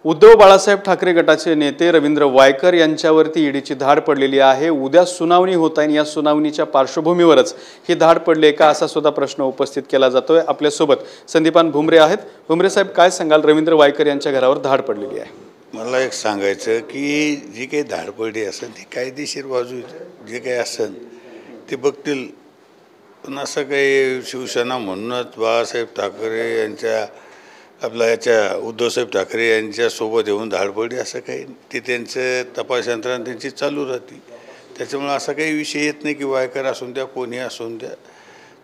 उद्धव बाळासाहेब ठाकरे गटाचे नेते रवींद्र वायकर यांच्यावरती ईडीची धाड पडलेली आहे। उद्या सुनावणी होत आहे। या सुनावणीच्या पार्श्वभूमीवरच ही धाड पडली का असा सुद्धा प्रश्न उपस्थित केला जातोय। आपल्या सोबत संदीपान भुमरे आहेत। भुमरे साहेब, काय सांगाल? रवींद्र वायकर यांच्या घरावर धाड पडलेली आहे। मला एक सांगायचं की जी काही धाड पडली असेल ती कायदेशीर बाजू जे काही असेल ते बघतील, पण असं काही शिवसेना म्हणूनच बाळासाहेब ठाकरे यांच्या याच्या उद्धवसाहेब ठाकरे यांच्यासोबत येऊन धाड पडली असं काही ते त्यांचं तपास यंत्रणा त्यांची चालू राहते। त्याच्यामुळे असा काही विषय येत नाही की वायकर असून द्या कोणी असून द्या,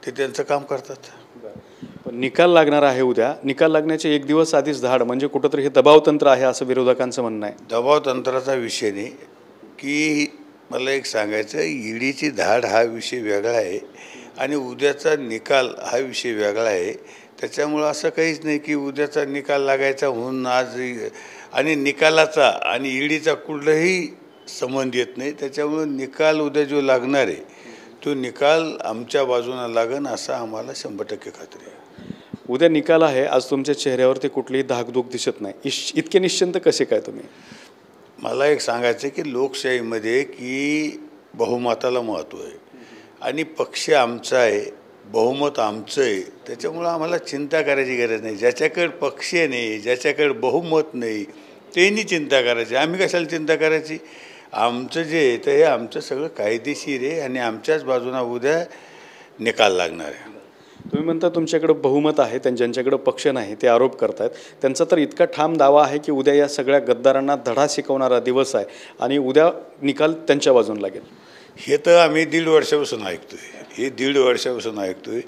ते त्यांचं काम करतात। पण निकाल लागणार आहे उद्या। निकाल लागण्याचे एक दिवस आधीच धाड म्हणजे कुठेतरी हे दबाव तंत्र आहे असं विरोधकांचं म्हणणं आहे। दबाव तंत्राचा विषय नाही की मला एक सांगायचं, ईडीची धाड हा विषय वेगळा आहे आणि उद्याचा निकाल हा विषय वेगळा आहे। त्याच्यामुळं असं काहीच नाही की उद्याचा निकाल लागायचा म्हणून आज आणि निकालाचा आणि ईडीचा कुठलाही संबंध येत नाही। त्याच्यामुळं निकाल उद्या जो लागणार आहे तो निकाल आमच्या बाजूने लागेल असं आम्हाला 100% खात्री आहे। उद्या निकाल आहे, आज तुमच्या चेहऱ्यावरती कुठलीही धाकधूक दिसत नाही, इतके निश्चिंत कसे काय तुम्ही? मला एक सांगायचं की लोकशाहीमध्ये की बहुमताला महत्त्व आहे आणि पक्ष आमचा आहे, बहुमत आमचं आहे। त्याच्यामुळं आम्हाला चिंता करायची गरज नाही। ज्याच्याकडे पक्ष नाही, ज्याच्याकडे बहुमत नाही, त्यांनी चिंता करायची। आम्ही कशाला चिंता करायची? आमचं जे आहे ते आमचं सगळं कायदेशीर आहे आणि आमच्याच बाजूने उद्या निकाल लागणार आहे। तुम्ही म्हणता तुमच्याकडे बहुमत आहे, ज्यांच्याकडे पक्ष नाही ते आरोप करतात। त्यांचा तर इतका ठाम दावा आहे की उद्या या सगळ्या गद्दारांना धडा शिकवणारा दिवस आहे आणि उद्या निकाल त्यांच्या बाजूने लागेल। हे तर आम्ही 1.5 वर्षापासून ऐकतोय, हे 1.5 वर्षापासून ऐकतोय,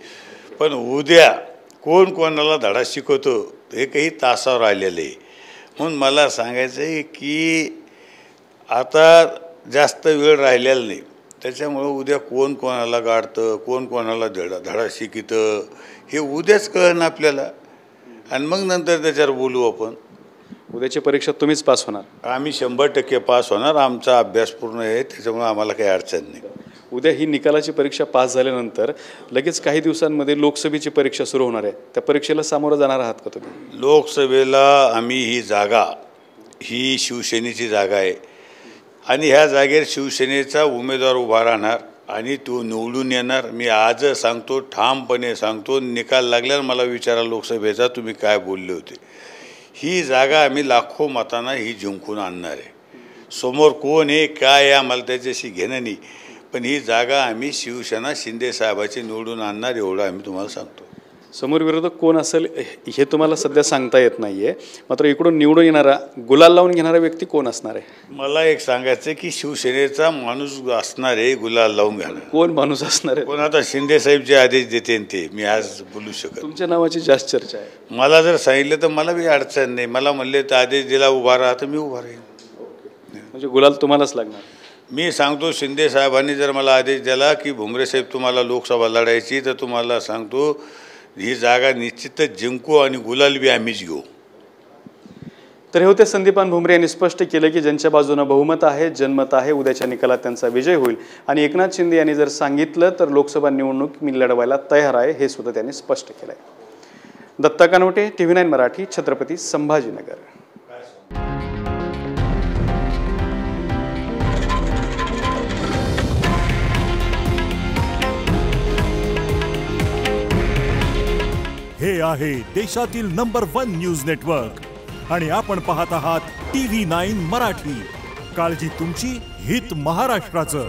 पण उद्या कोण कोणाला धडा शिकवतो हे काही तासावर आलेलं आहे। म्हणून मला सांगायचं आहे की आता जास्त वेळ राहिलेला नाही। त्याच्यामुळं उद्या कोण कोणाला गाडतं, कोण कोणाला धडा शिकतं हे उद्याच कळलं आपल्याला आणि मग नंतर त्याच्यावर बोलू आपण। उद्याची परीक्षा तुम्हीच पास होणार? आम्ही 100% पास होणार। आमचा अभ्यास पूर्ण आहे, त्याच्यामुळे आम्हाला काही अडचण नाही। उद्या ही निकालाची परीक्षा पास झाल्यानंतर लगेच काही दिवसांमध्ये लोकसभेची परीक्षा सुरू होणार आहे। त्या परीक्षेला सामोरं जाणार आहात का तुम्ही? लोकसभेला आम्ही ही जागा ही शिवसेनेची जागा आहे आणि ह्या जागेवर शिवसेनेचा उमेदवार उभा राहणार आणि तो निवडून येणार। मी आज सांगतो, ठामपणे सांगतो, निकाल लागल्यावर मला विचारा लोकसभेचा तुम्ही काय बोलले होते। ही जागा आम्ही लाखो मतांना ही जिंकून आणणार आहे। समोर कोण आहे काय आहे आम्हाला त्याच्याशी घेणं नाही, पण ही जागा आम्ही शिवसेना शिंदे साहेबाची निवडून आणणार एवढं आम्ही तुम्हाला सांगतो। समोर विरोधक कोण असेल हे तुम्हाला सध्या सांगता येत नाहीये, मात्र इकडून निवडून येणारा गुलाल लावून घेणारा व्यक्ती कोण असणार आहे? मला एक सांगायचं की शिवसेनेचा माणूस असणार आहे गुलाल लावून घेणार। कोण माणूस असणार आहे? कोण? आता शिंदे साहेब जे आदेश देते ते मी आज बोलू शकत। तुमच्या नावाची जास्त चर्चा आहे। मला जर सांगितलं तर मला बी अडचण नाही। मला म्हणले तर आदेश दिला उभा राहा तर मी उभा राहीन। म्हणजे गुलाल तुम्हालाच लागणार? मी सांगतो, शिंदे साहेबांनी जर मला आदेश दिला की भुमरे साहेब तुम्हाला लोकसभा लढायची तर तुम्हाला सांगतो ही जागा निश्चितच जिंकू आणि गुलाल बी आम्हीच घेऊ। तर हे होते संदीपान भुमरे यांनी स्पष्ट केलं की ज्यांच्या बाजूने बहुमत आहे, जनमत आहे, उद्याच्या निकालात त्यांचा विजय होईल आणि एकनाथ शिंदे यांनी जर सांगितलं तर लोकसभा निवडणूक मी लढवायला तयार आहे हे सुद्धा त्यांनी स्पष्ट केलंय। दत्ता कानवटे, TV9 मराठी, छत्रपती संभाजीनगर। हे आहे देशातील नंबर 1 न्यूज नेटवर्क आणि आपण पाहत आहात TV9 मराठी। काळजी तुमची, हित महाराष्ट्राचं।